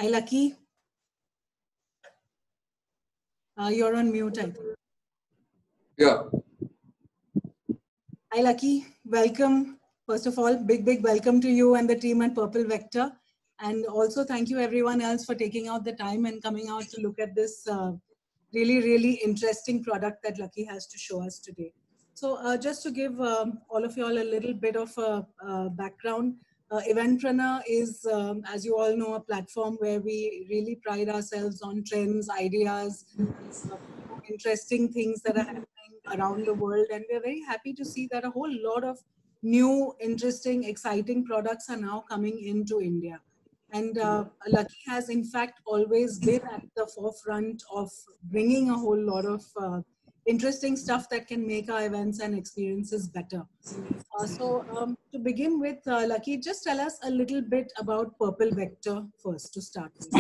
Hi, Lucky. You're on mute, I think. Yeah. Hi, Lucky. Welcome. First of all, big welcome to you and the team at Purple Vector. And also thank you everyone else for taking out the time and coming out to look at this really interesting product that Lucky has to show us today. So just to give all of you all a little bit of a background, Eventpreneur is, as you all know, a platform where we really pride ourselves on trends, ideas, interesting things that are happening around the world. And we're very happy to see that a whole lot of new, interesting, exciting products are now coming into India. And Lucky has, in fact, always been at the forefront of bringing a whole lot of interesting stuff that can make our events and experiences better. So to begin with, Lucky, just tell us a little bit about Purple Vector first to start with.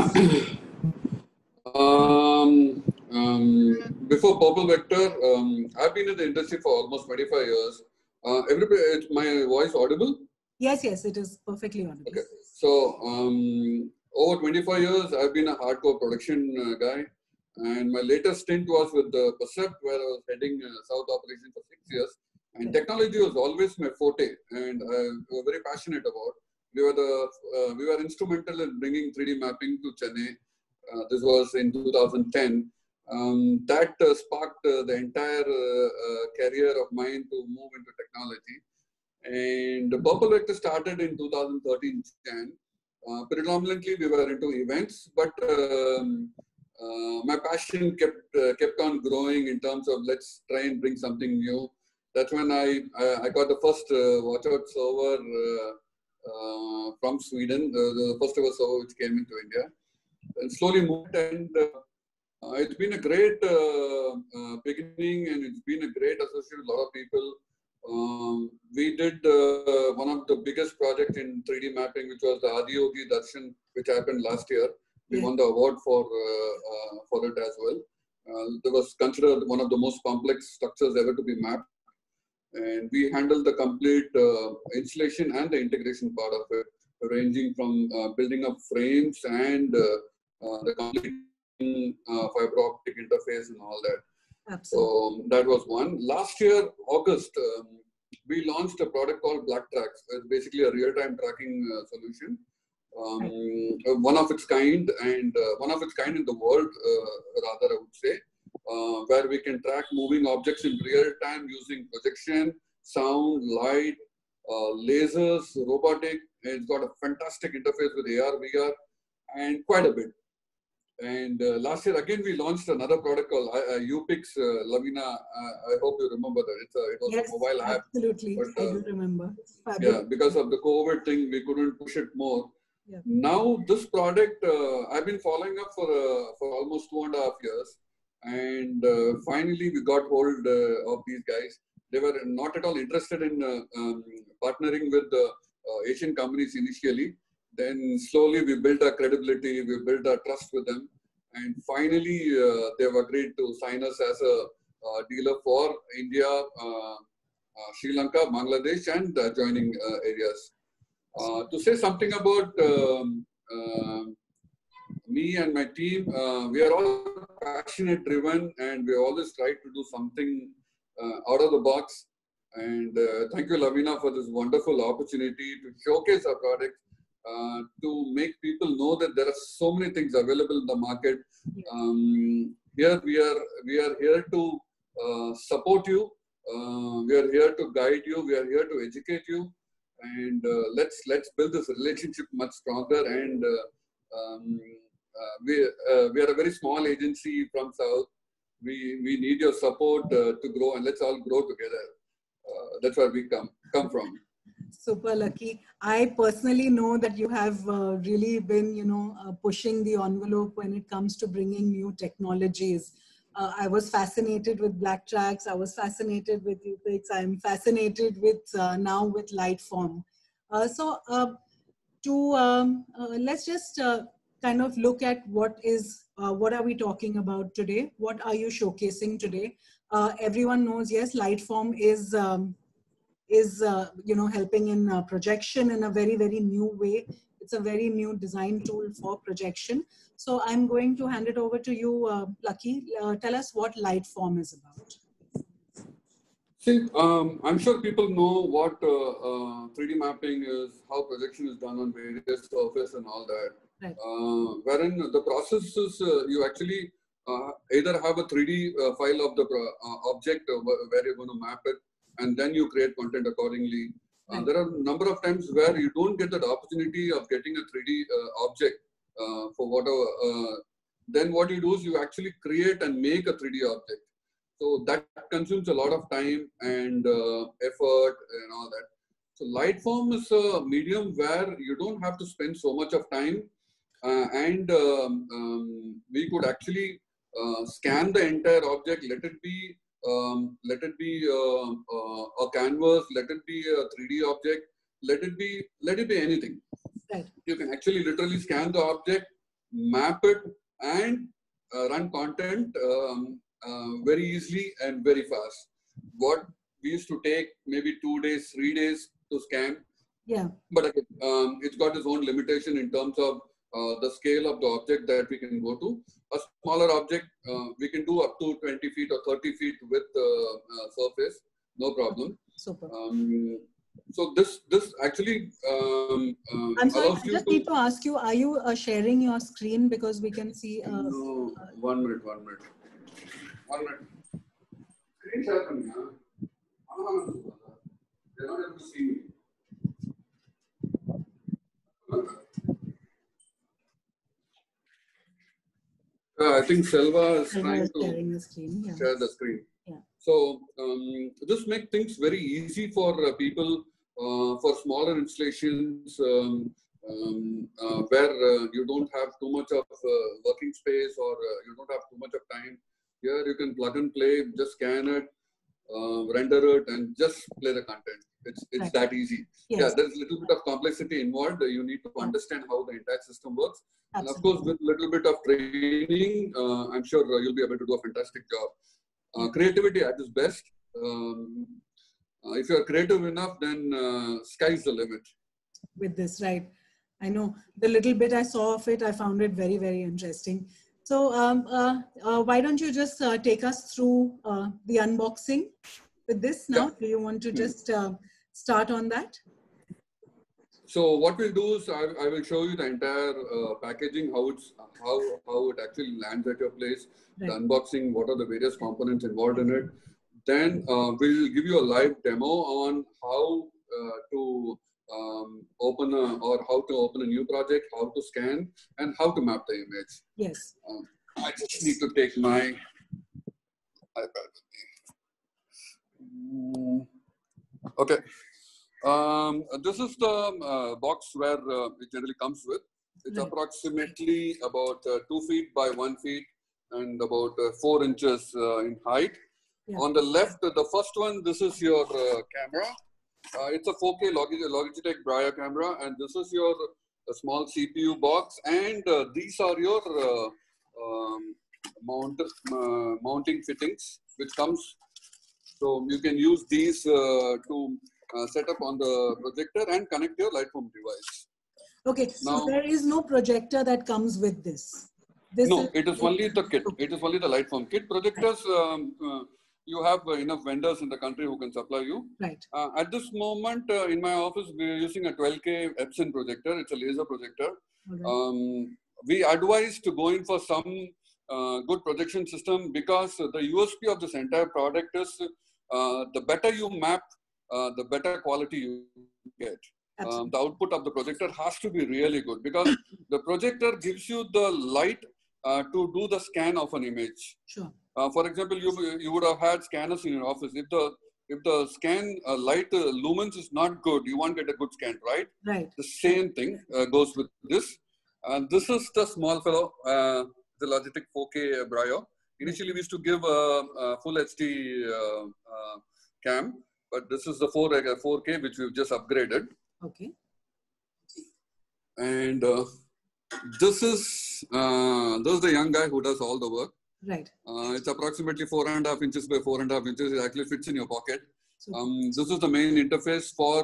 Before Purple Vector, I've been in the industry for almost 25 years. Everybody, is my voice audible? Yes, it is perfectly audible. Okay. So, over 25 years, I've been a hardcore production guy. And my latest stint was with Percept, where I was heading South Operation for 6 years. And technology was always my forte, and I was very passionate about. We were instrumental in bringing 3D mapping to Chennai. This was in 2010. That sparked the entire career of mine to move into technology. And the Purple Vector started in 2013 Jan. Predominantly, we were into events, but my passion kept on growing in terms of let's try and bring something new. That's when I got the first watchout server from Sweden, the first ever server which came into India, and slowly moved. And it's been a great beginning, and it's been a great association with a lot of people. We did one of the biggest projects in 3D mapping, which was the Adiyogi Darshan, which happened last year. We won the award for it as well. It was considered one of the most complex structures ever to be mapped. And we handled the complete installation and the integration part of it, ranging from building up frames and the complete fiber optic interface and all that. Absolutely. So that was one. Last year, August, we launched a product called BlackTrax. It's basically a real-time tracking solution. One of its kind, and one of its kind in the world, rather I would say, where we can track moving objects in real time using projection, sound, light, lasers, robotic. It's got a fantastic interface with AR, VR, and quite a bit. And last year, again, we launched another product called UPix, Lavina. I hope you remember that. It was a mobile app. Absolutely, but, I do remember. Yeah, because of the COVID thing, we couldn't push it more. Yeah. Now, this product, I've been following up for almost 2.5 years. And finally, we got hold of these guys. They were not at all interested in partnering with Asian companies initially. Then slowly we built our credibility, we built our trust with them. And finally, they've agreed to sign us as a dealer for India, Sri Lanka, Bangladesh, and adjoining areas. To say something about me and my team, we are all passionate, driven, and we always try to do something out of the box. And thank you, Lavina, for this wonderful opportunity to showcase our product, to make people know that there are so many things available in the market. Here we are here to support you. We are here to guide you. We are here to educate you. And let's build this relationship much stronger. And we are a very small agency from South. We need your support to grow, and let's all grow together. That's where we come from. Super, Lucky. I personally know that you have really been, pushing the envelope when it comes to bringing new technologies. I was fascinated with BlackTrax. I was fascinated with UPix. I'm fascinated with now with Lightform. Let's just kind of look at what are we talking about today? What are you showcasing today? Everyone knows, yes, Lightform is helping in projection in a very new way. It's a very new design tool for projection. So I'm going to hand it over to you, Lucky. Tell us what Lightform is about. See, I'm sure people know what 3D mapping is, how projection is done on various surfaces and all that. Right. Wherein the process is you actually either have a 3D file of the object where you're going to map it, and then you create content accordingly. Right. There are a number of times where you don't get that opportunity of getting a 3D object for whatever. Then what you do is you actually create and make a 3D object. So that consumes a lot of time and effort and all that. So Lightform is a medium where you don't have to spend so much of time, and we could actually scan the entire object. Let it be a canvas. Let it be a 3D object. Let it be anything. Right. You can actually literally scan the object, map it, and run content very easily and very fast. What we used to take maybe 2 days, 3 days to scan. Yeah. But again, it's got its own limitation in terms of the scale of the object that we can go to. A smaller object, we can do up to 20 feet or 30 feet with the surface, no problem. Super. So this actually I'm sorry, allows I you just need to ask you, are you sharing your screen because we can see? No, 1 minute. Screen share karni hai. They're not able to see me. I think Selva is trying to share the screen. Yeah. So this makes things very easy for people for smaller installations where you don't have too much of working space or you don't have too much of time. Here you can plug and play, just scan it, render it, and just play the content. It's right. that easy. Yes. Yeah, there's a little bit of complexity involved. You need to understand how the entire system works. Absolutely. And of course, with a little bit of training, I'm sure you'll be able to do a fantastic job. Creativity at its best. If you're creative enough, then sky's the limit. With this, right? I know the little bit I saw of it, I found it very, very interesting. So why don't you just take us through the unboxing with this now? Yeah. Do you want to just start on that? So what we'll do is I will show you the entire packaging, how it actually lands at your place, right. The unboxing, what are the various components involved in it. Then we'll give you a live demo on how to open a new project, how to scan, and how to map the image. Yes. I just need to take my iPad with me. Okay. This is the box where it generally comes with. It's right. Approximately about 2 feet by 1 feet and about 4 inches in height. Yeah. On the left, the first one, this is your camera. It's a 4K Logitech Brio camera, and this is your small CPU box, and these are your mounting fittings, which comes. So you can use these to set up on the projector and connect your Lightform device. Okay, so now, there is no projector that comes with this. No, it is only the kit. It is only the Lightform kit. Projectors, you have enough vendors in the country who can supply you. Right. At this moment, in my office, we are using a 12K Epson projector. It's a laser projector. Okay. We advise to go in for some good projection system because the USP of this entire product is the better you map, the better quality you get. The output of the projector has to be really good because the projector gives you the light to do the scan of an image. Sure. For example, you would have had scanners in your office. If the scan light lumens is not good, you won't get a good scan, right? Right. The same thing goes with this. And this is the small fellow, the Logitech 4K Brio. Initially, we used to give a full HD cam, but this is the 4K which we've just upgraded. Okay. And this is the young guy who does all the work. Right. It's approximately 4.5 inches by 4.5 inches. It actually fits in your pocket. This is the main interface for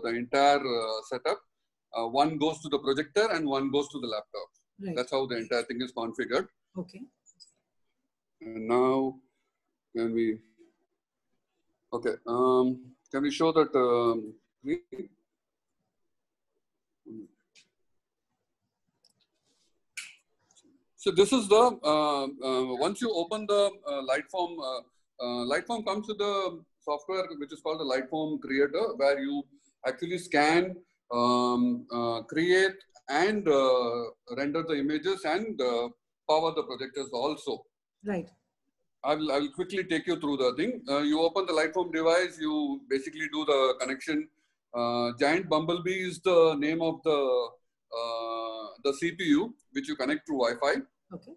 the entire setup. one goes to the projector and one goes to the laptop. Right. That's how the entire thing is configured. Okay. And now, can we? Okay. Can we show that? So this is the once you open the Lightform. Lightform comes with the software which is called the Lightform Creator, where you actually scan, create, and render the images and power the projectors also. Right. I will quickly take you through the thing. You open the Lightform device, you basically do the connection. Giant Bumblebee is the name of the CPU which you connect through Wi-Fi. Okay.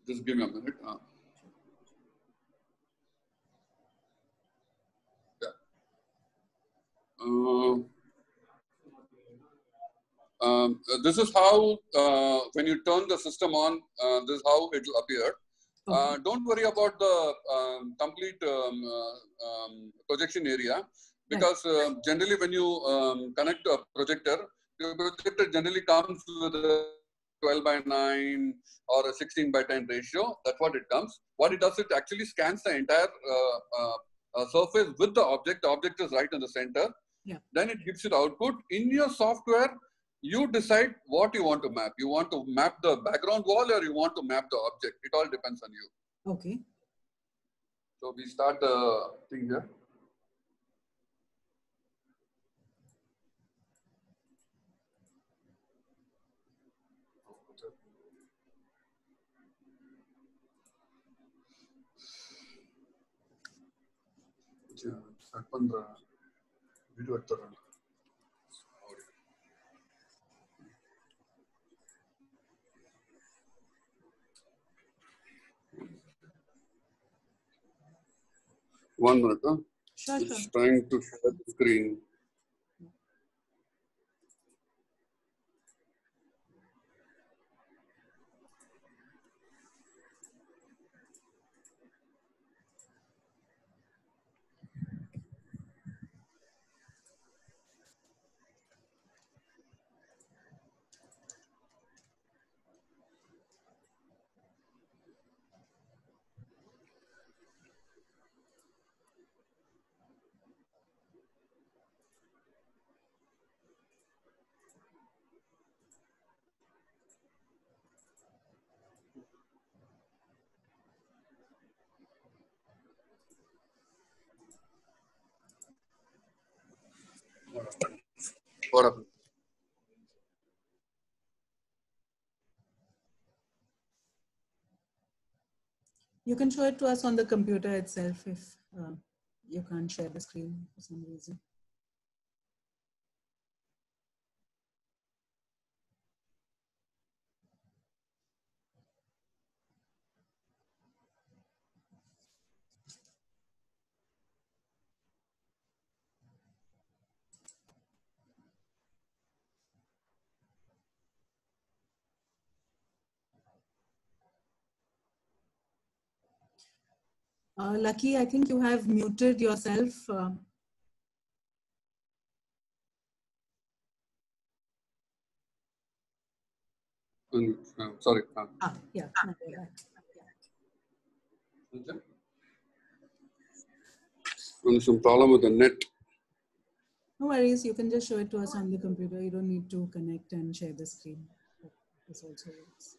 Just give me a minute. This is how, when you turn the system on, this is how it will appear. Okay. Don't worry about the complete projection area, because generally when you connect a projector, your projector generally comes with a 12:9 or a 16:10 ratio. That's what it comes. What it does, it actually scans the entire surface with the object. The object is right in the center. Yeah. Then it gives you the output. In your software, you decide what you want to map. You want to map the background wall or you want to map the object. It all depends on you. Okay. So we start the thing here. Video. 1 minute. Huh? Sure, it's trying to share the screen. What happened? You can show it to us on the computer itself if you can't share the screen for some reason. Lucky, I think you have muted yourself. Sorry. Yeah. There's some problem with the net. No worries. You can just show it to us on the computer. You don't need to connect and share the screen. This also works.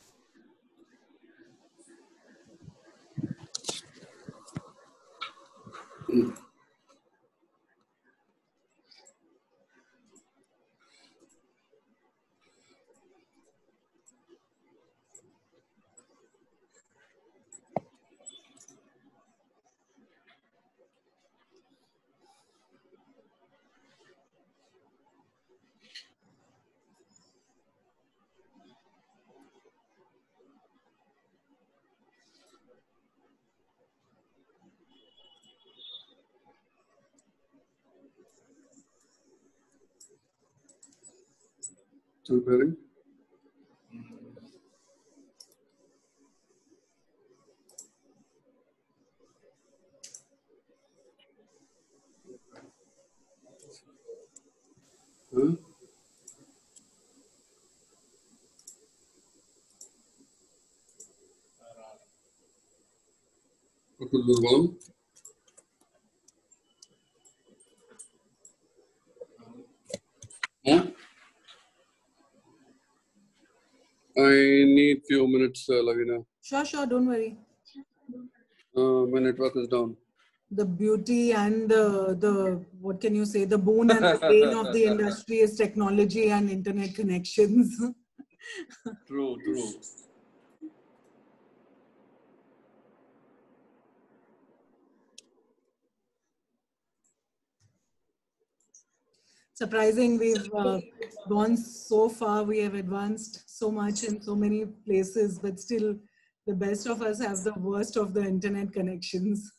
Preparing. Huh? What will be wrong? Huh? I need few minutes, Lavina. Sure, don't worry. My network is down. The beauty and the what can you say, the boon and the bane of the industry is technology and internet connections. True. Surprising, we've gone so far, we have advanced so much in so many places, but still the best of us have the worst of the internet connections.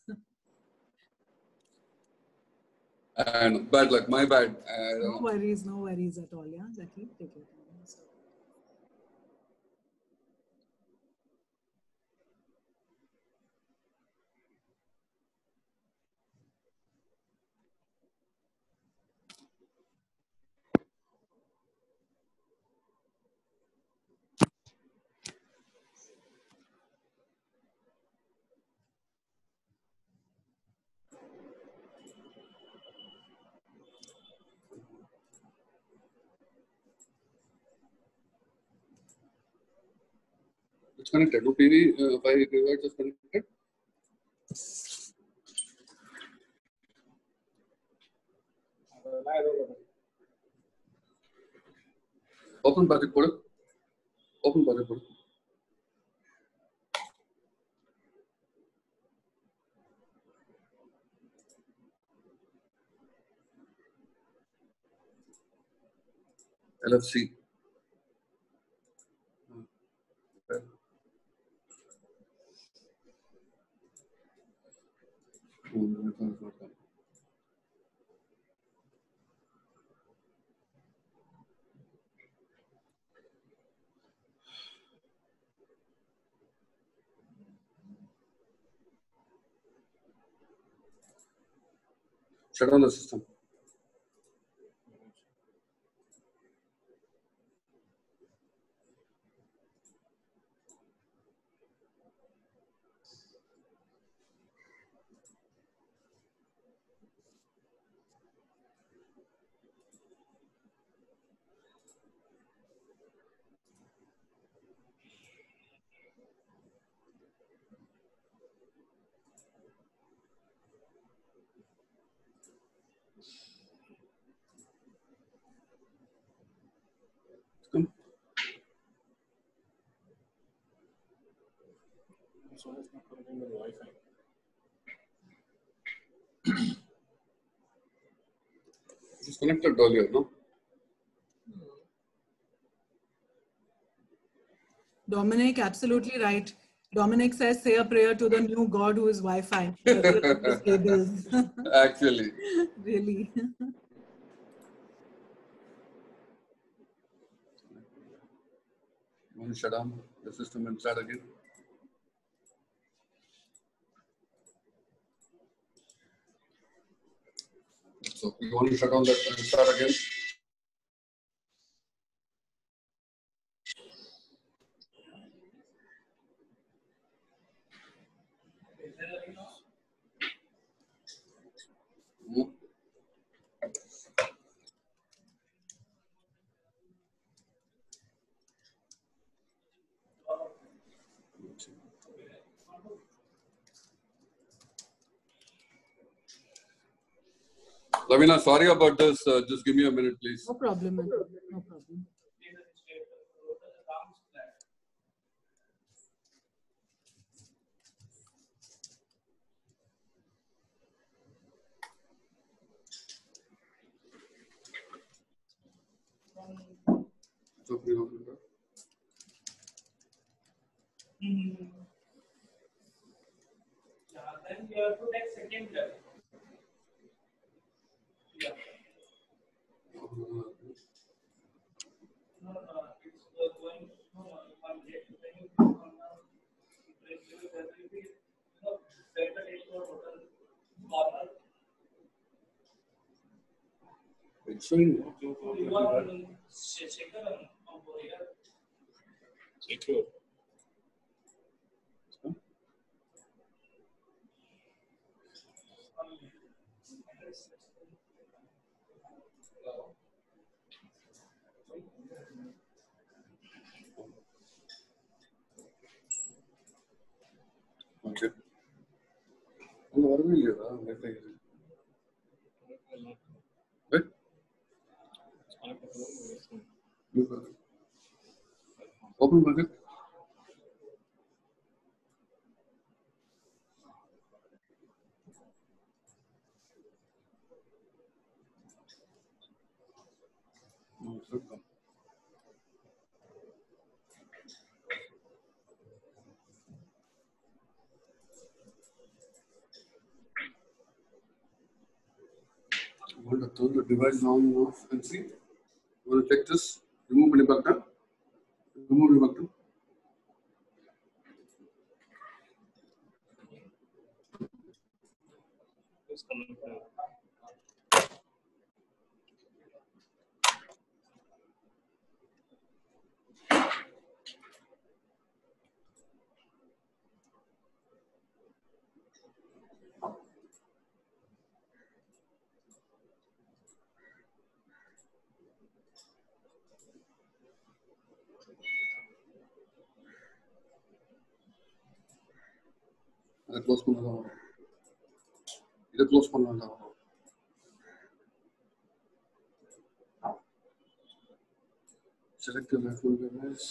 And bad luck, my bad. No worries at all. Yeah, Zaki, take your time. It's connected. No PV 5 gigabytes is connected. Open project code. Open project code. LFC. Okay. Shut down the system. Come. So it's not connecting with Wi-Fi. It's connected earlier, no? Dominic, absolutely right. Dominic says, say a prayer to the new God who is Wi-Fi. Actually. Really. You want to shut down the system and start again? So you want to shut down that and start again? Lavina, sorry about this. Just give me a minute, please. No problem. No problem. So, Then you have to take second level. Yeah. No, it's going. No, if I'm getting when you click on there will be center take your total corner. It's showing. You are Shekhar here. Secure. Okay. What are we Right? Open market. I'm going to turn the device on and off and see. You want to check this? Remove the button. Remove the button. Close பண்ணலாம். இத close பண்ணலாம். Select the full device.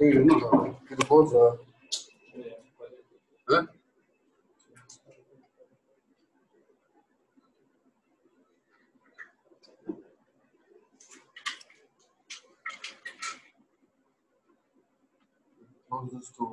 இது போதா? Close this to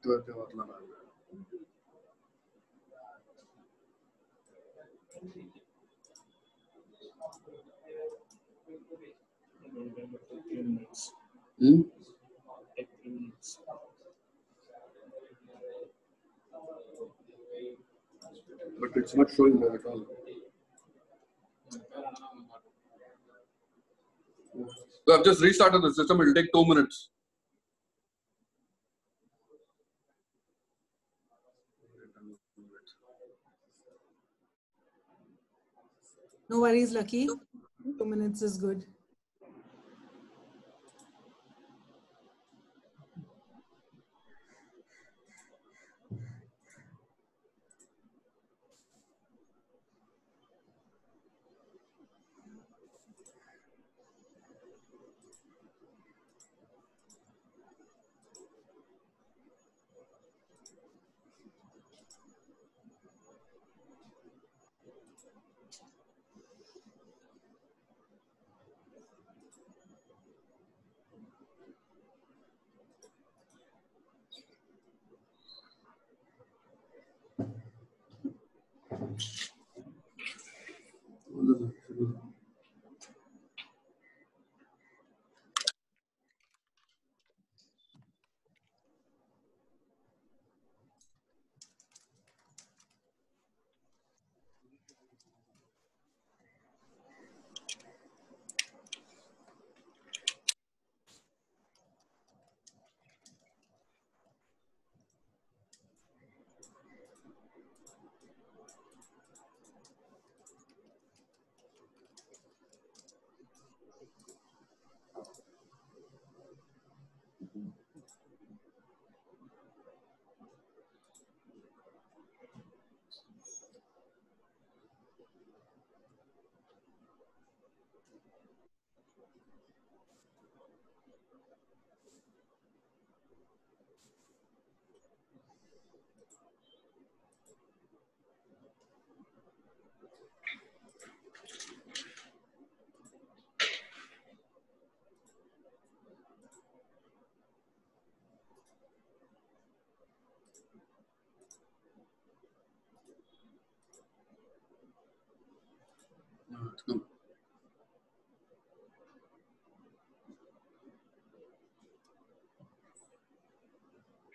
network வரல. But it's not showing there at all. So I've just restarted the system. It will take 2 minutes. No worries, Lucky. 2 minutes is good.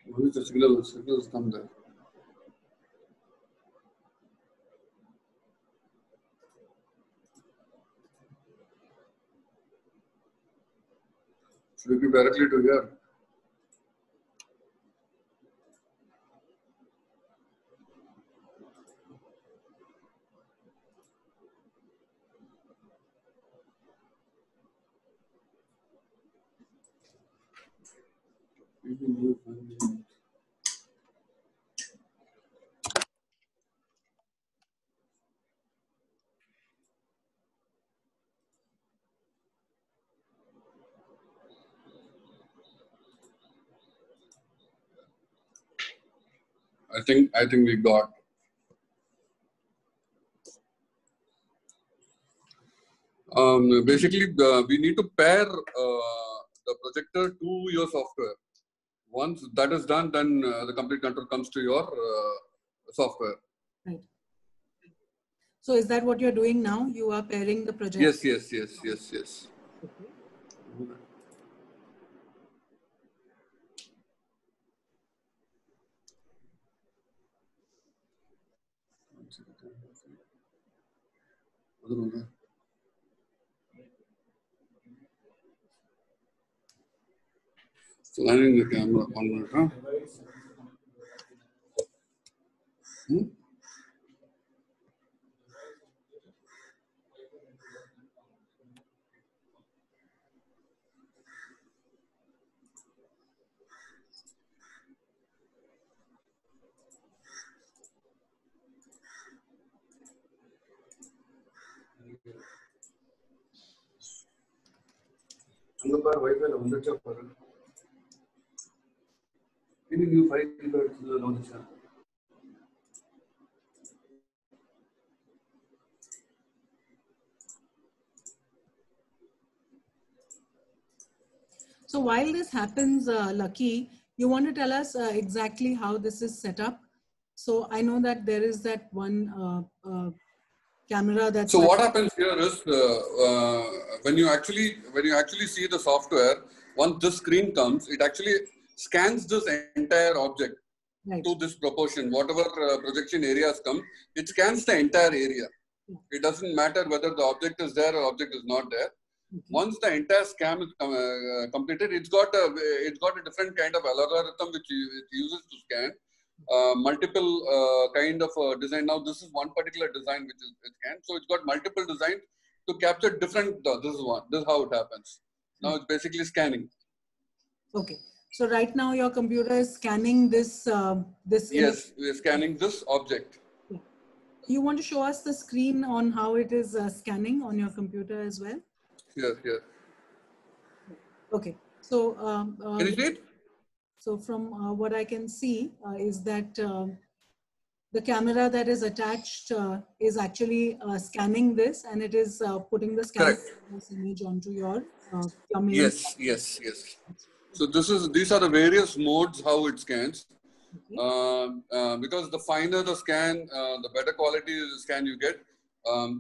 What is the signal? Signals come there. Should it be directly to here? I think we got. Basically, we need to pair the projector to your software. Once that is done, then the complete control comes to your software. Right. So is that what you're doing now? You are pairing the projector? Yes. Okay. So lining the camera 1 minute, huh? So while this happens, Lucky, you want to tell us exactly how this is set up? So I know that there is that one camera that's. So what happens here is when you actually see the software, once this screen comes, it actually scans this entire object to this proportion. Whatever projection areas come, it scans the entire area. It doesn't matter whether the object is there or object is not there. Once the entire scan is completed, it's got a different kind of algorithm which it uses to scan multiple kind of design. Now this is one particular design which is scanned, so it's got multiple designs to capture different. This is how it happens. Now it's basically scanning. Okay. So right now your computer is scanning this. Yes, we are scanning this object. Yeah. You want to show us the screen on how it is scanning on your computer as well? Here. Okay. So can you see it? So from what I can see is that the camera that is attached is actually scanning this, and it is putting the scan image onto your main. Yes. So these are the various modes how it scans. Okay. Because the finer the scan, the better quality the scan you get.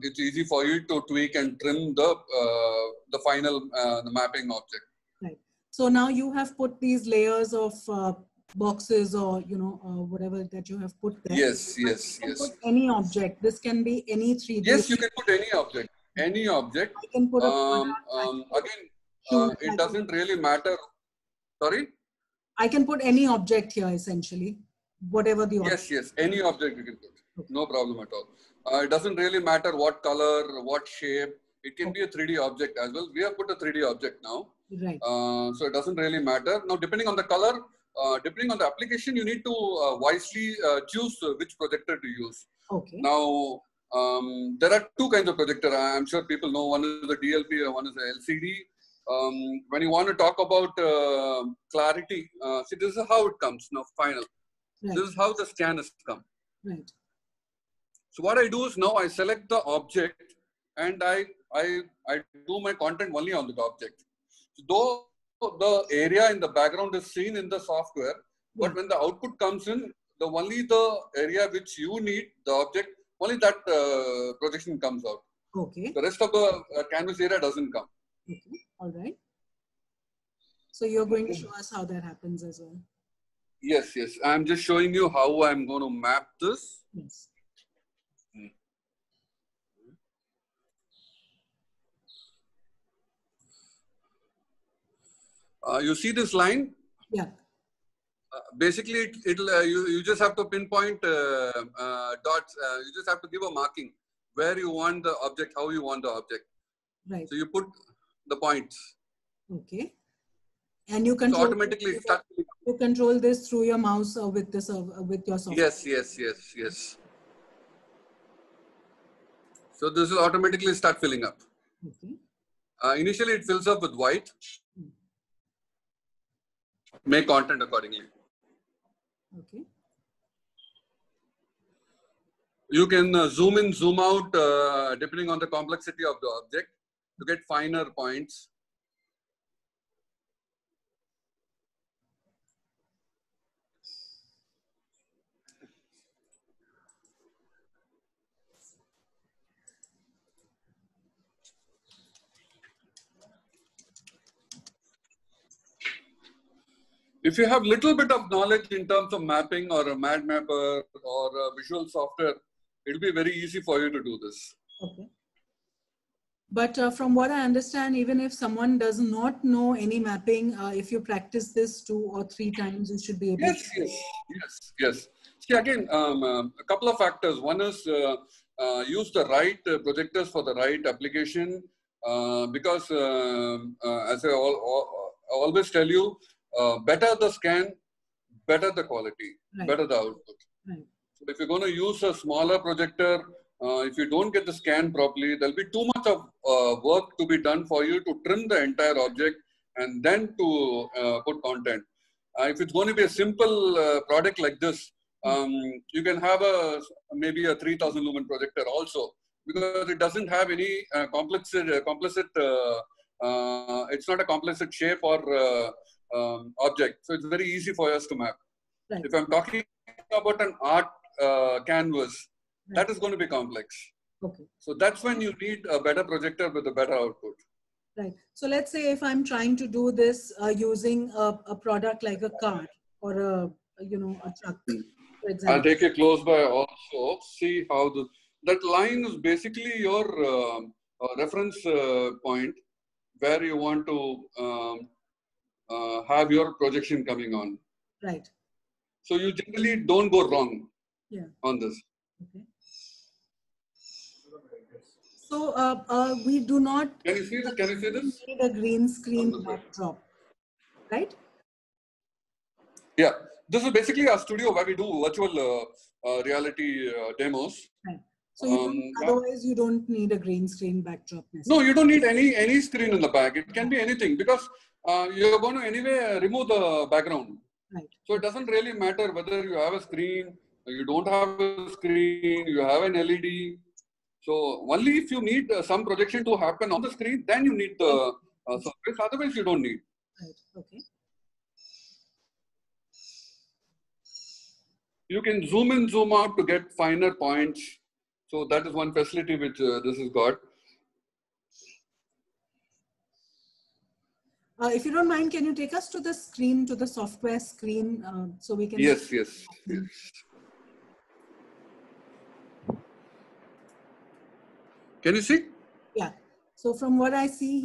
It's easy for you to tweak and trim the final the mapping object. Right. So now you have put these layers of boxes or whatever that you have put there. Yes. Put any object. This can be any 3D. Yes, you can put any object. Any object. I can put it doesn't really matter. Sorry. I can put any object here essentially, whatever the object. Yes. Any object you can put. Okay. No problem at all. It doesn't really matter what color, what shape. It can be a 3D object as well. We have put a 3D object now. Right. So it doesn't really matter. Now, depending on the color, depending on the application, you need to wisely choose which projector to use. Okay. Now, there are two kinds of projector. I'm sure people know. One is the DLP and one is the LCD. When you want to talk about clarity, see, this is how it comes now, final. Right. This is how the scan has come. Right. So what I do is now I select the object and I do my content only on the object. So though the area in the background is seen in the software, but when the output comes in, only the area which you need, the object, only that projection comes out. Okay. The rest of the canvas area doesn't come. Okay. All right. So you're going to show us how that happens as well. Yes, yes. I'm just showing you how I'm going to map this. Yes. You see this line? Yeah. Basically, you just have to pinpoint dots. You just have to give a marking where you want the object, how you want the object. Right. So you put the points. Okay. And you So control automatically start. you control this through your mouse or with this with your software. Yes, yes, yes, yes. So this will automatically start filling up. Okay. Initially, it fills up with white. Make content accordingly. Okay. You can zoom in, zoom out, depending on the complexity of the object to get finer points. If you have little bit of knowledge in terms of mapping or a Mad Mapper or a visual software, it'll be very easy for you to do this. Okay. But from what I understand, even if someone does not know any mapping, if you practice this 2 or 3 times, you should be able Yes, to. yes, yes, yes. See, again, a couple of factors. One is use the right projectors for the right application because as I always tell you, better the scan, better the quality, Right. better the output. Right. So if you're going to use a smaller projector, if you don't get the scan properly, there'll be too much of work to be done for you to trim the entire object and then to put content. If it's going to be a simple product like this, you can have maybe a 3000 lumen projector also, because it doesn't have any complicit. It's not a complicit shape or object, so it's very easy for us to map. Right. If I'm talking about an art canvas, Right. that is going to be complex. Okay. So that's when you need a better projector with a better output. Right. So let's say if I'm trying to do this using a product like a car or a truck, for example. I'll take a close by also. See how that line is basically your reference point where you want to have your projection coming on. Right. So you generally don't go wrong on this. Okay. So we do not. Can you see this? Can you see this? Need a green screen backdrop, right? Yeah, this is basically a studio where we do virtual reality demos. Right. So otherwise you don't need a green screen backdrop. No, you don't need any screen in the back. It can be anything because you're going to anyway remove the background. Right. So it doesn't really matter whether you have a screen, you don't have a screen, you have an LED. So only if you need some projection to happen on the screen, then you need the surface. Otherwise, you don't need. Right. Okay. You can zoom in, zoom out to get finer points. So that is one facility which this has got. If you don't mind, can you take us to the screen, to the software screen, so we can? Yes. Can you see? Yeah. So from what I see,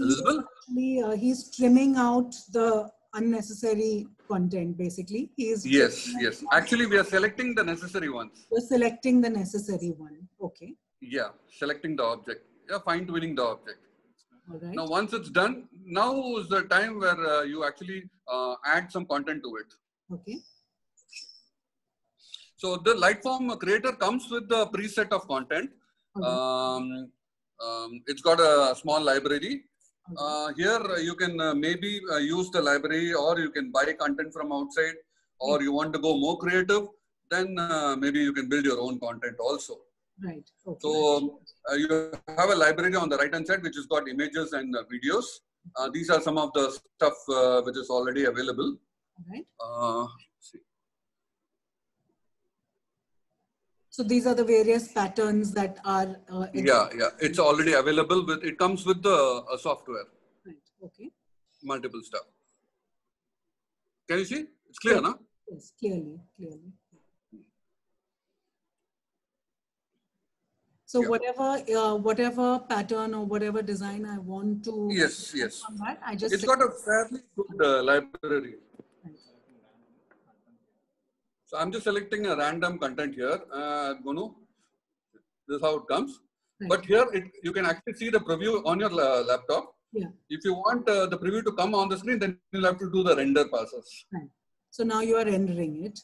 he's trimming out the unnecessary content. Basically, Yes. Actually, we are selecting the necessary ones. We're selecting the necessary one. Okay. Yeah, selecting the object. Yeah, fine tuning the object. All right. Now, once it's done, now is the time where you actually add some content to it. Okay. So the Lightform creator comes with the preset of content. Okay. It's got a small library. Here you can maybe use the library, or you can buy content from outside, or you want to go more creative, then maybe you can build your own content also. Right. Okay. So you have a library on the right hand side which has got images and videos. These are some of the stuff which is already available. All right. See. So these are the various patterns that are. Yeah. It's already available. It comes with the software. Right. Okay. Multiple stuff. Can you see? It's clear, no? Yes, clearly, clearly. So Yeah. whatever pattern or whatever design I want to Yes, yes. from that, I just It's select. got a fairly good library. Right. So I'm just selecting a random content here. This is how it comes. Right. But here you can actually see the preview on your laptop. Yeah. If you want the preview to come on the screen, then you'll have to do the render process. Right. So now you are rendering it.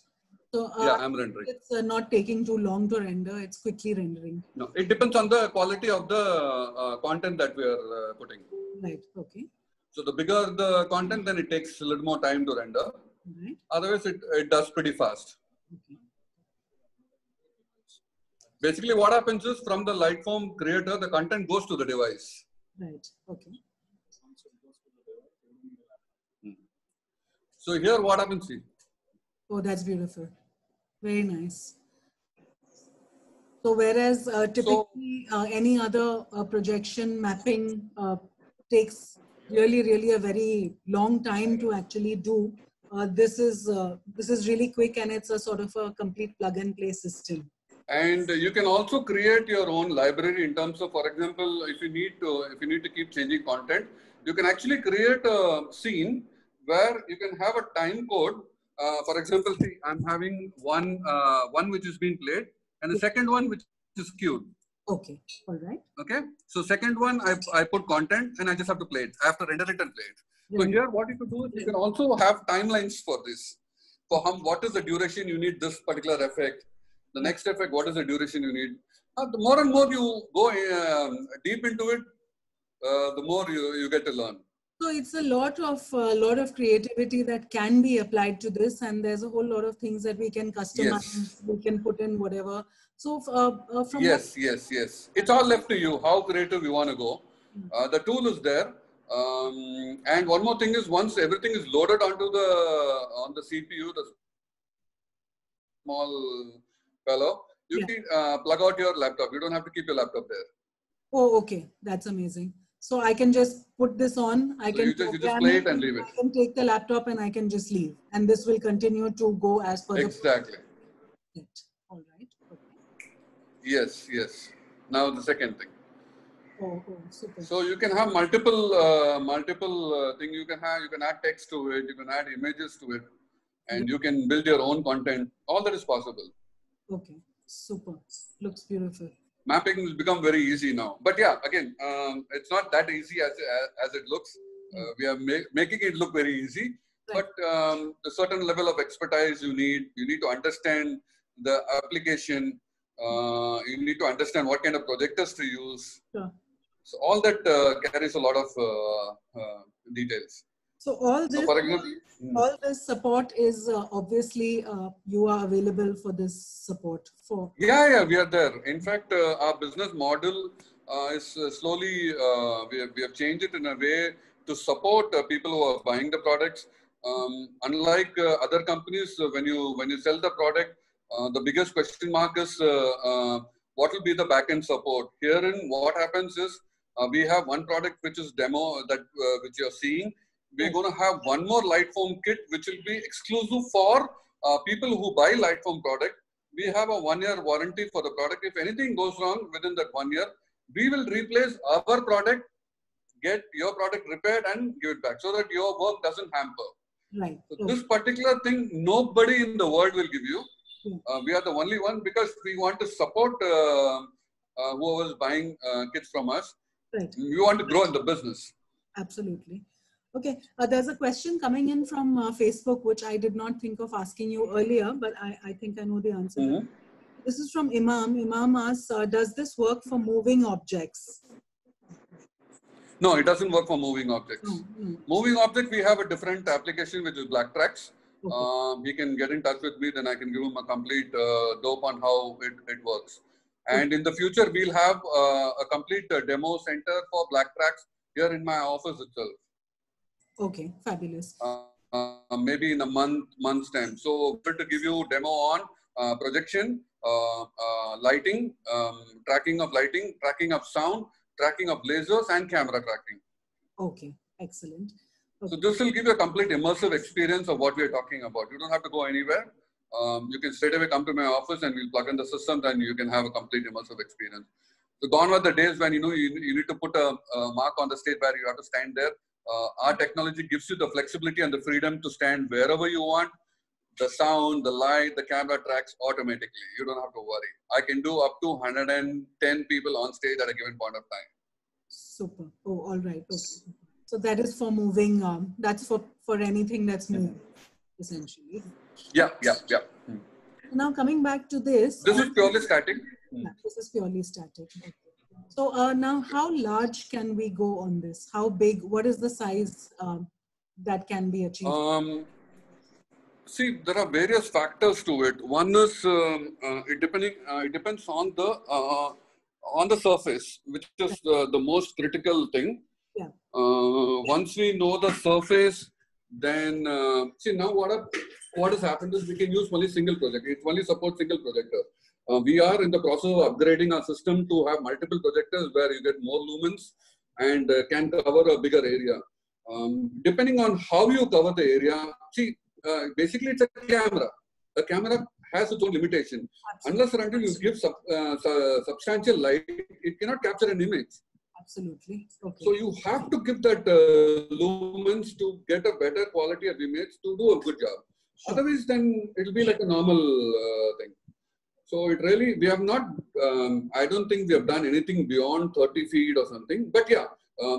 So Yeah, I'm rendering. it's not taking too long to render. It's quickly rendering. No, it depends on the quality of the content that we are putting. Right. Okay. So the bigger the content, then it takes a little more time to render. Right. Otherwise, it does pretty fast. Okay. Basically, what happens is from the Lightform creator, the content goes to the device. Right. Okay. So here, what happens? See? Oh, that's beautiful. Very nice. So whereas typically any other projection mapping takes really a very long time to actually do, this is really quick, and it's a sort of a complete plug and play system. And you can also create your own library in terms of, for example, if you need to keep changing content, you can actually create a scene where you can have a time code. For example, see, I'm having one which is being played, and the second one which is queued. Okay, all right. Okay, so second one I put content, and I just have to play it. I have to render it and play it. So here, what you could do is you can also have timelines for this. For what is the duration you need this particular effect? The next effect, what is the duration you need? The more and more you go deep into it, the more you get to learn. So it's a lot of creativity that can be applied to this, and there's a whole lot of things that we can customize. Yes. We can put in whatever. So from yes. It's all left to you how creative you want to go. The tool is there. And one more thing is, once everything is loaded onto the CPU, the small fellow, you can plug out your laptop. You don't have to keep your laptop there. Oh, okay. That's amazing. So I can just put this on. I can you just play it and leave it. I can take the laptop and I can just leave. And this will continue to go as per exactly. the All right. Okay. Yes. Now the second thing. Oh, super. So you can have multiple things. You can add text to it. You can add images to it, and you can build your own content. All that is possible. Okay, super. Looks beautiful. Mapping has become very easy now. But yeah, again, it's not that easy as it looks. We are making it look very easy. Right. But a certain level of expertise you need. You need to understand the application. You need to understand what kind of projectors to use. Sure. So all that carries a lot of details. So all this, for example, all this support is obviously you are available for this support for. Yeah, we are there. In fact, our business model is slowly we have changed it in a way to support people who are buying the products. Unlike other companies, when you sell the product, the biggest question mark is what will be the backend support. Herein, what happens is we have one product which is demo that which you're seeing. We're going to have one more Lightform kit which will be exclusive for people who buy Lightform product. We have a 1-year warranty for the product. If anything goes wrong within that 1 year, we will replace our product, get your product repaired and give it back so that your work doesn't hamper. Right. So this particular thing, nobody in the world will give you. We are the only one because we want to support whoever is buying kits from us. Right. We want to grow in the business. Absolutely. Okay. There's a question coming in from Facebook, which I did not think of asking you earlier, but I think I know the answer. Mm-hmm. This is from Imam. Imam asks, does this work for moving objects? No, it doesn't work for moving objects. Moving object, we have a different application, which is BlackTrax. Okay. He can get in touch with me, then I can give him a complete dope on how it works. And in the future, we'll have a complete demo center for BlackTrax here in my office itself. Okay, fabulous. Maybe in a month's time. So, to give you demo on projection, lighting, tracking of lighting, tracking of sound, tracking of lasers, and camera tracking. Okay, excellent. So this will give you a complete immersive experience of what we are talking about. You don't have to go anywhere. You can straight away come to my office and we'll plug in the systems and you can have a complete immersive experience. So gone were the days when you need to put a mark on the stage where you have to stand there. Our technology gives you the flexibility and the freedom to stand wherever you want. The sound, the light, the camera tracks automatically. You don't have to worry. I can do up to 110 people on stage at a given point of time. Super. Oh, all right. Okay. So that is for moving. That's for anything that's moving, essentially. Yeah. Now coming back to this. This is purely static. Yeah, this is purely static. Okay. So now, how large can we go on this? How big? What is the size that can be achieved? See, there are various factors to it. One is it depends on the surface, which is the most critical thing. Yeah. Once we know the surface, then see now what has happened is we can use only single projector. It only supports single projector. We are in the process of upgrading our system to have multiple projectors where you get more lumens and can cover a bigger area. Depending on how you cover the area, see. Basically, it's a camera. A camera has its own limitation. Absolutely. Unless or until you give substantial light, it cannot capture an image. Absolutely. Okay. So you have to give that lumens to get a better quality of image to do a good job. Sure. Otherwise, then it will be like a normal thing. So it really, we have not, I don't think we have done anything beyond 30 feet or something. But yeah,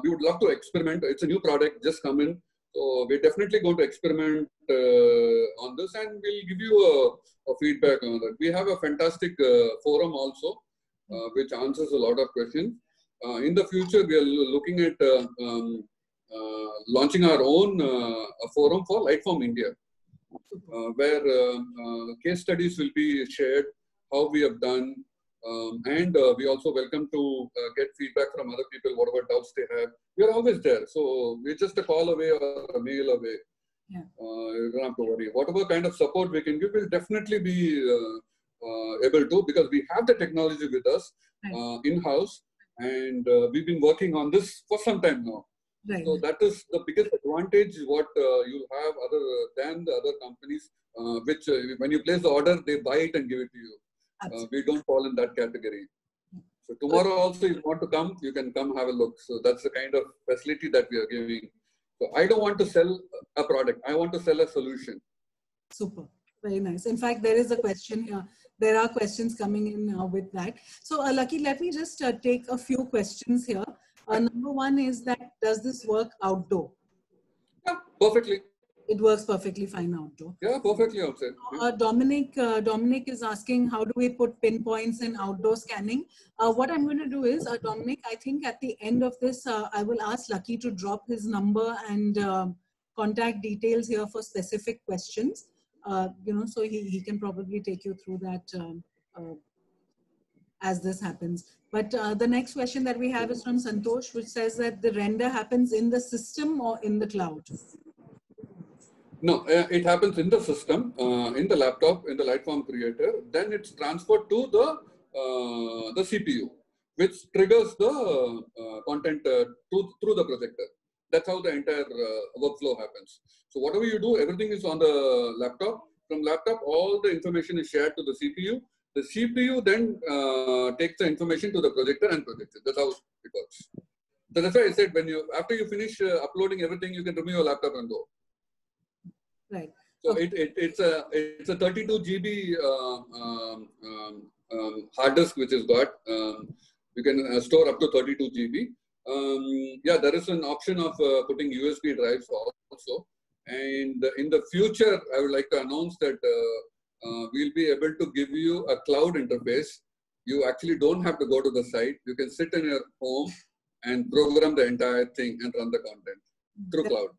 we would love to experiment. It's a new product, just come in. So we're definitely going to experiment on this and we'll give you a feedback on that. We have a fantastic forum also, which answers a lot of questions. In the future, we are looking at launching our own forum for Lightform India, where case studies will be shared, how we have done, and we also welcome to get feedback from other people, whatever doubts they have. We are always there. So we're just a call away or a mail away. Yeah. You don't have to worry. Whatever kind of support we can give, will definitely be able to, because we have the technology with us in-house, and we've been working on this for some time now. Right. So that is the biggest advantage what you'll have other than the other companies, which when you place the order, they buy it and give it to you. We don't fall in that category. So tomorrow also, if you want to come, you can come have a look. So that's the kind of facility that we are giving. So I don't want to sell a product. I want to sell a solution. Super. Very nice. In fact, there is a question here. There are questions coming in with that. So Lucky, let me just take a few questions here. Number one is that, does this work outdoor? Yeah, perfectly. It works perfectly fine outdoor. Yeah, perfectly outside. Dominic is asking, how do we put pinpoints in outdoor scanning? What I'm going to do is, Dominic, I think at the end of this, I will ask Lucky to drop his number and contact details here for specific questions. So he can probably take you through that as this happens. But the next question that we have is from Santosh, which says that the render happens in the system or in the cloud? No, it happens in the system, in the laptop, in the Lightform Creator. Then it's transferred to the CPU, which triggers the content through the projector. That's how the entire workflow happens. So whatever you do, everything is on the laptop. From laptop, all the information is shared to the CPU. The CPU then takes the information to the projector and projects it. That's how it works. So that's why I said, after you finish uploading everything, you can remove your laptop and go. Right. So it's a 32 GB hard disk which is got. You can store up to 32 GB. Yeah, there is an option of putting USB drives also. And in the future, I would like to announce that we'll be able to give you a cloud interface. You actually don't have to go to the site. You can sit in your home and program the entire thing and run the content through cloud.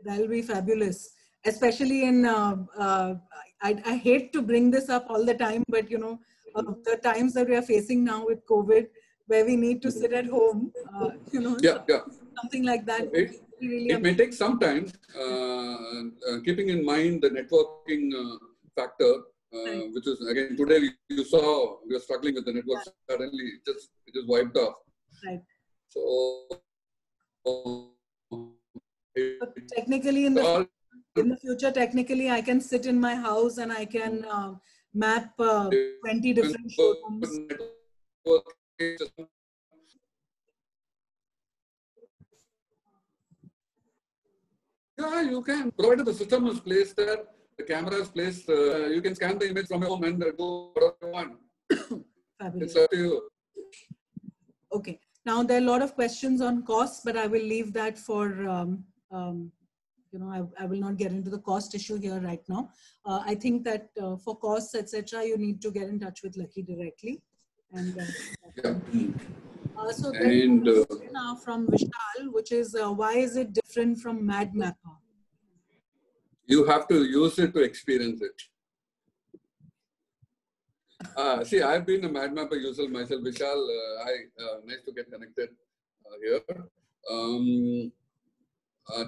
That'll be fabulous. Especially in, I hate to bring this up all the time, but the times that we are facing now with COVID, where we need to sit at home, something like that. It may take some time, keeping in mind the networking factor, which is, again, today you saw we are struggling with the network. Suddenly it just wiped off. Right. So But technically, in the future, technically, I can sit in my house and I can map 20 different showrooms. Yeah, you can. Provided the system is placed there, the camera is placed, you can scan the image from your home and do whatever you want. Fabulous. It's up to you. Okay. Now, there are a lot of questions on costs, but I will leave that for, you know, I will not get into the cost issue here right now. I think that for costs, etc., you need to get in touch with Lucky directly. And Yeah. so And now from Vishal, which is why is it different from MadMapper? you have to use it to experience it. See, I've been a MadMapper user myself. Vishal, nice to get connected here.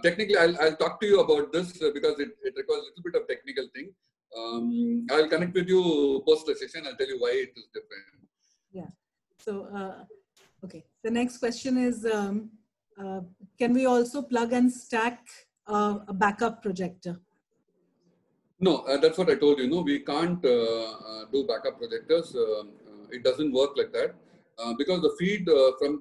Technically, I'll talk to you about this because it requires a little bit of technical thing. I'll connect with you post the session. I'll tell you why it is different. Yeah. So, okay. The next question is, can we also plug and stack a backup projector? No, that's what I told you. No, we can't do backup projectors. It doesn't work like that because the feed from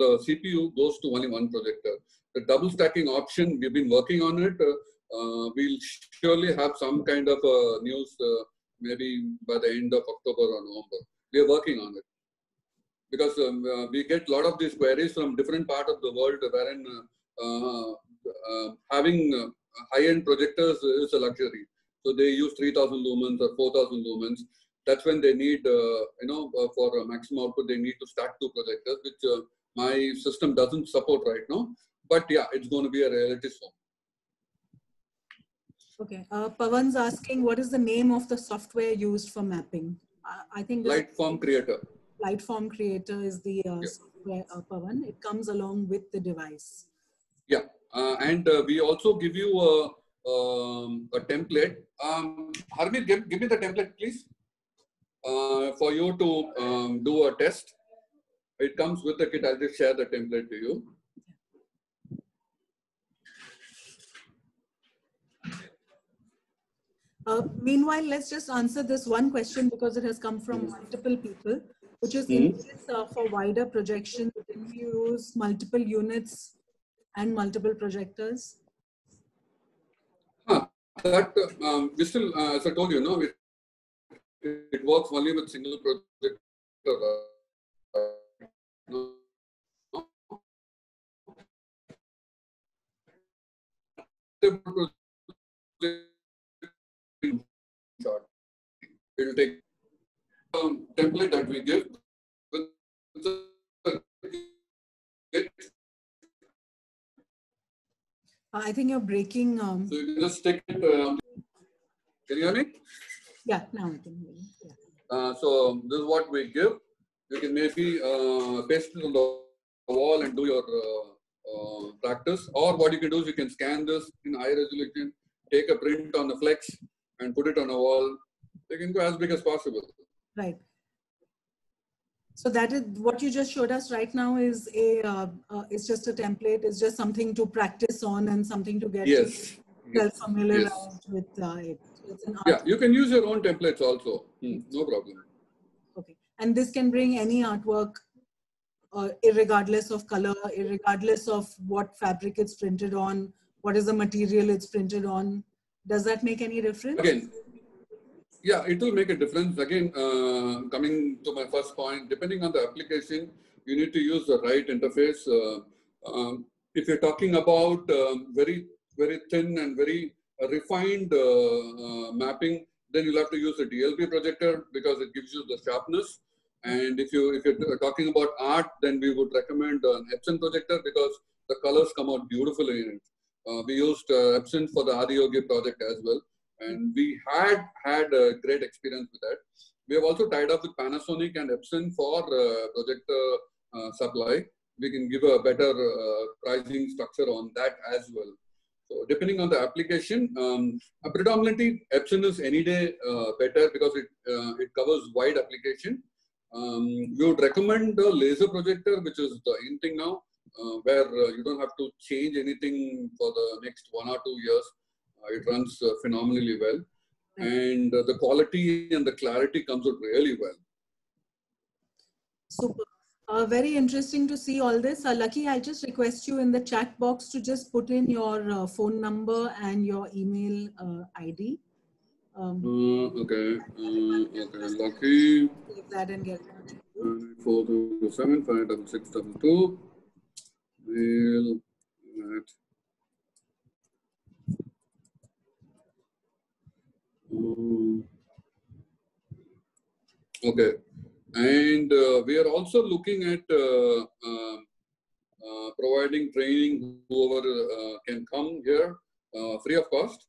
the CPU goes to only one projector. The double stacking option, we've been working on it. We'll surely have some kind of news maybe by the end of October or November. We are working on it because we get a lot of these queries from different parts of the world wherein having high-end projectors is a luxury. So they use 3,000 lumens or 4,000 lumens. That's when they need, for maximum output, they need to stack two projectors, which my system doesn't support right now. But yeah, it's going to be a reality soon. Okay. Pawan's asking, what is the name of the software used for mapping? I think Lightform Creator. Lightform Creator is the software, Pawan. It comes along with the device. Yeah. And we also give you a template. Harmeet, give me the template, please, for you to do a test. It comes with the kit. I'll just share the template to you. Meanwhile, let's just answer this one question because it has come from multiple people, which is in case for wider projection, can we use multiple units and multiple projectors? That we still, as I told you, no, it works only with single projector. It will take template that we give. I think you're breaking. So you can just stick it. Can you hear me? Yeah, now I can hear you. Yeah. So this is what we give. You can maybe paste it on the wall and do your practice. Or what you can do is you can scan this in high resolution, take a print on the flex and put it on a wall. You can go as big as possible. Right. So that is what you just showed us right now is it's just a template. It's just something to practice on and something to get familiarized with it. It's an yeah, you can use your own templates also. No problem. Okay. And this can bring any artwork irregardless of color, irregardless of what fabric it's printed on, what is the material it's printed on. Does that make any difference? Again, yeah, it will make a difference. Again, coming to my first point, depending on the application, you need to use the right interface. If you're talking about very, very thin and very refined mapping, then you'll have to use a DLP projector because it gives you the sharpness. And if you're talking about art, then we would recommend an Epson projector because the colors come out beautifully in it. We used Epson for the Adiyogi project as well. And we had a great experience with that. We have also tied up with Panasonic and Epson for projector supply. We can give a better pricing structure on that as well. So depending on the application, predominantly Epson is any day better because it covers wide application. We would recommend the laser projector, which is the in thing now. where you don't have to change anything for the next 1 or 2 years. It runs phenomenally well. And the quality and the clarity comes out really well. Super. Very interesting to see all this. Lucky, I'll just request you in the chat box to just put in your phone number and your email ID. Okay. Lucky. Take that and get back to you. 427 56622. Mail at okay. And we are also looking at providing training, whoever can come here, free of cost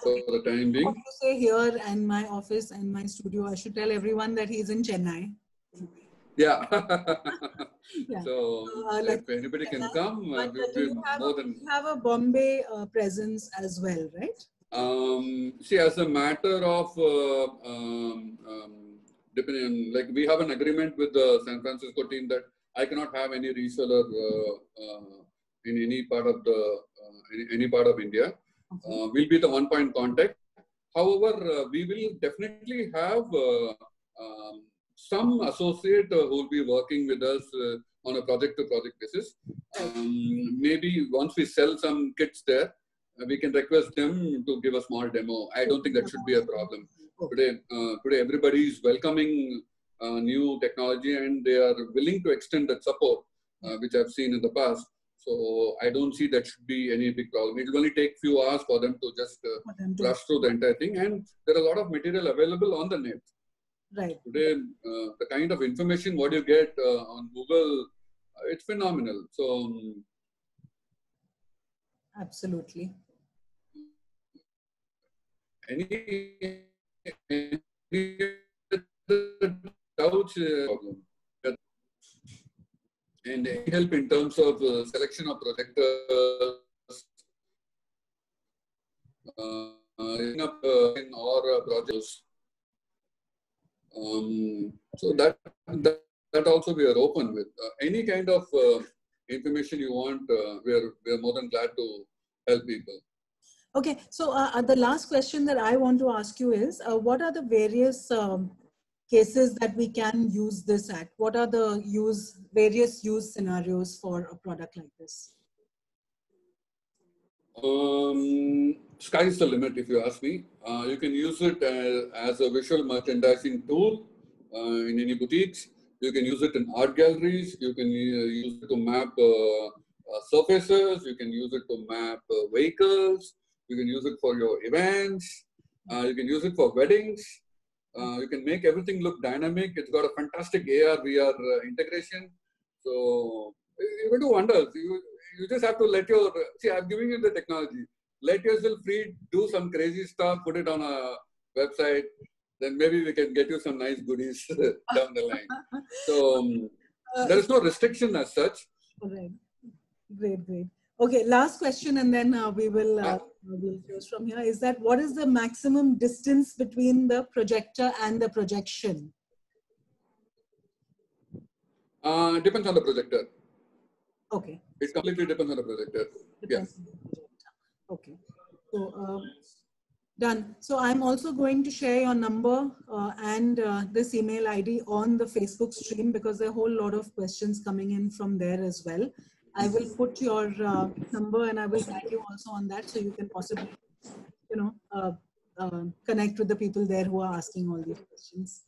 for the time being. What you say here and my office and my studio, I should tell everyone that he's in Chennai. Yeah. Yeah. So if anybody can come, we'll be more than. You have a Bombay presence as well, right? See, as a matter of depending on, like, we have an agreement with the San Francisco team that I cannot have any reseller in any part of the any part of India. Okay. We'll be the one point contact. However, we will definitely have some associate who will be working with us on a project-to-project basis. Maybe once we sell some kits there, we can request them to give a small demo. I don't think that should be a problem. Today everybody is welcoming new technology and they are willing to extend that support, which I've seen in the past. So I don't see that should be any big problem. It will only take few hours for them to just brush through the entire thing. And there are a lot of material available on the net. Right. Today, the kind of information what you get on Google, it's phenomenal. So absolutely. Any doubts problem. And any help in terms of selection of projectors, or projects. So that also we are open with. Any kind of information you want, we are more than glad to help people. Okay, so the last question that I want to ask you is, what are the various cases that we can use this at? What are the various use scenarios for a product like this? Sky's the limit, if you ask me. You can use it as a visual merchandising tool in any boutiques. You can use it in art galleries. You can use it to map surfaces. You can use it to map vehicles. You can use it for your events. You can use it for weddings. You can make everything look dynamic. It's got a fantastic AR, VR integration. So you can do wonders. You just have to let see, I'm giving you the technology. Let yourself free, do some crazy stuff, put it on a website. Then maybe we can get you some nice goodies down the line. So there is no restriction as such. Right. Great, great. Okay, last question, and then we will we'll close from here. Is that what is the maximum distance between the projector and the projection? Depends on the projector. Okay. It completely depends on the projector. Depends on the projector. Okay. So done. So I'm also going to share your number and this email ID on the Facebook stream because there are a whole lot of questions coming in from there as well. I will put your number and I will tag you also on that so you can possibly, connect with the people there who are asking all these questions.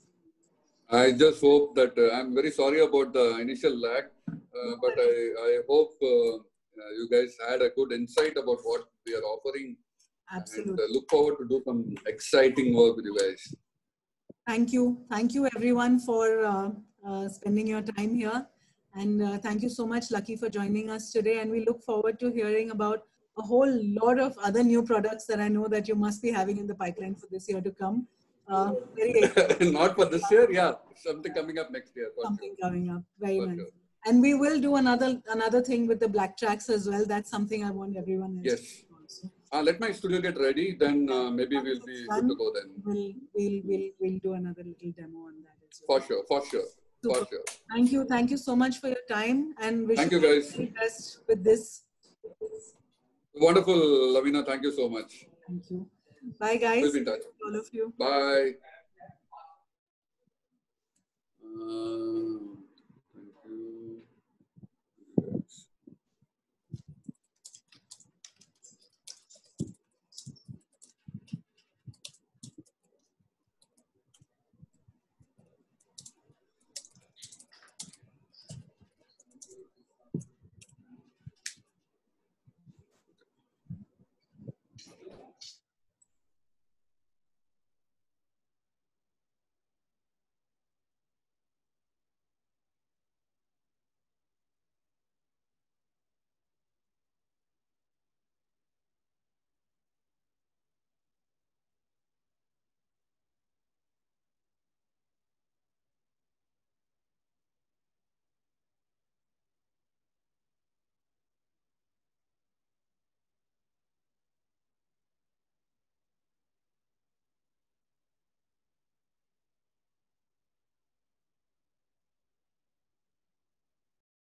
I just hope that I'm very sorry about the initial lag, but I hope you guys had a good insight about what we are offering. Absolutely. And look forward to do some exciting work with you guys. Thank you. Thank you everyone for spending your time here. And thank you so much, Lucky, for joining us today. And we look forward to hearing about a whole lot of other new products that I know that you must be having in the pipeline for this year to come. Not for this year, yeah. Something coming up next year. Something coming up. Very nice. Sure. And we will do another thing with the black tracks as well. That's something I want everyone else to do also. Let my studio get ready, then maybe we'll be good to go then. We'll do another little demo on that as well. For sure. Super. For sure. Thank you so much for your time, and wish Thank you, guys. all the best with this. Wonderful, Lavina. Thank you so much. Thank you. Bye, guys. We'll be in touch. All of you. Bye. Thank you.